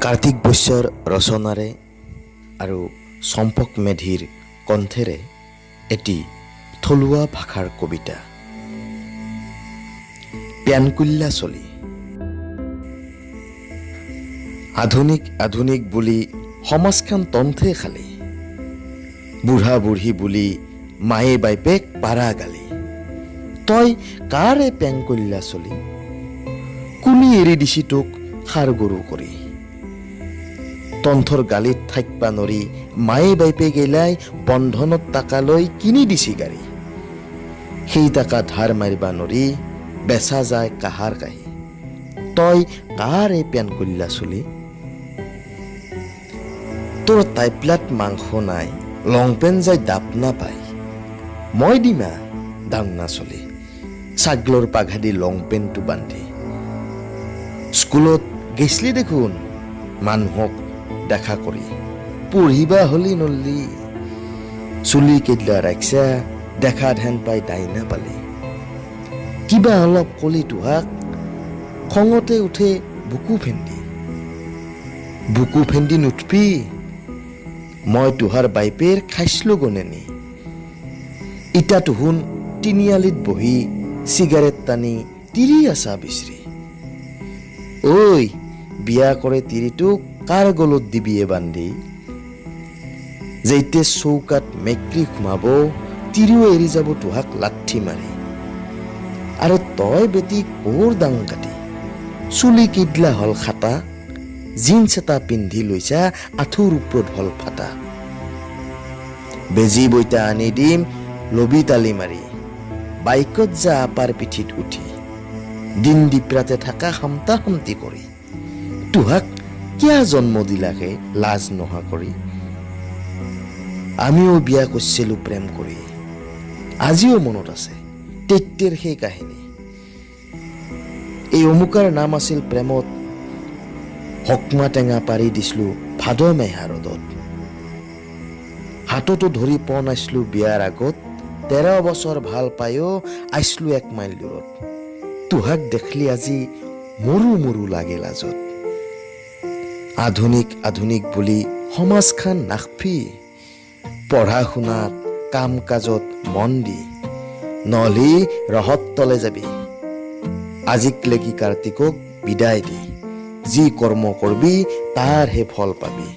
কাৰ্তিক বৈশ্যৰ ৰচনাৰে আৰু চম্পক মেধিৰ কণ্ঠেৰে এটি থলুৱা ভাষাৰ কবিতা প্যানকুল্লা চলি। আধুনিক আধুনিক বুলি সমাজখন তন্থে খালি, বুঢ়া বুঢ়ী বুলি মায়ে বাইপেক পাৰা গালি। তই কাৰে প্যানকুল্লা চলি, কুনি এৰি দিছি তোক সাৰ গৰু কৰি। তন্থৰ গালিত থাকবা নৰি মায়ে বাইপে গেলাই বন্ধনত টাকা লৈ কিনি দিছি গাড়ী। সেই টাকা ধাৰ মাৰিবা নৰি বেচা যায় কাহাৰ কাহি। তই কাৰে প্যানকুল্লা চলি, তোৰ টাইপলাত মাংস নাই, লংপেন যাই দাপ নাপাই। মই দিমা দাংনা চলি, ছাগলৰ পাঘা দি লংপেনটো বান্ধি। স্কুলত গেছলি দেখোন মানুহক দেখা কৰি, পঢ়িবা হলি নল্লি। চুলি কেইডলা ৰাখছা দেখা ধ্যান পাই দাইনা পালি। কিবা অলপ কলি তোহাক খঙতে উঠে বুকু ফেন্দি। বুকু ফেন্দি নুঠবি, মই তোহাৰ বাইপেৰ খাইছিলো গনেনি। ইটা তুহুন তিনিআলিত বহি চিগাৰেট টানি তিৰি আছা বিচৰি। ঐ বিয়া কৰে তিৰিটোক কাৰ গলত দিবিয়ে বান্ধি। যেইতে চৌকাত মেক্ৰি সোমাব তিৰিও এৰি যাব তোহাক লাঠি মাৰি। আৰু তই বেটি কৰ দাং কাটি, চুলি কিডলা হল খাটা, জিন্স এটা পিন্ধি লৈছা আঁঠুৰ ওপৰত হল ফাটা। বেজি বইতা আনি দিম লবি তালি মাৰি, বাইকত যা আপাৰ পিঠিত উঠি। দিন দিপ্ৰাতে থাকা সামতা সামতি কৰি, তোহাক কিয় জন্ম দিলাকে লাজ নহা কৰি। আমিও বিয়া কৰিছিলো প্ৰেম কৰি, আজিও মনত আছে তেত্যেৰ সেই কাহিনী। এই অমুকাৰ নাম আছিল প্ৰেমত, হকমা টেঙা পাৰি দিছিলো ভাদ মেহা ৰদত। হাততো ধৰি পন আছিলো বিয়াৰ আগত, 13 বছৰ ভাল পায়ো আছিলো 1 মাইল দূৰত। তোহাক দেখলি আজি মৰু মৰু লাগে লাজত। আধুনিক আধুনিক বুলি সমাজখন নাখপি, পঢ়া শুনাত কাম কাজত মন দি, নহলি ৰহত তলে যাবি। আজিক লেগি কাৰ্তিকক বিদায় দি, যি কৰ্ম কৰবি তাৰ হে ফল পাবি।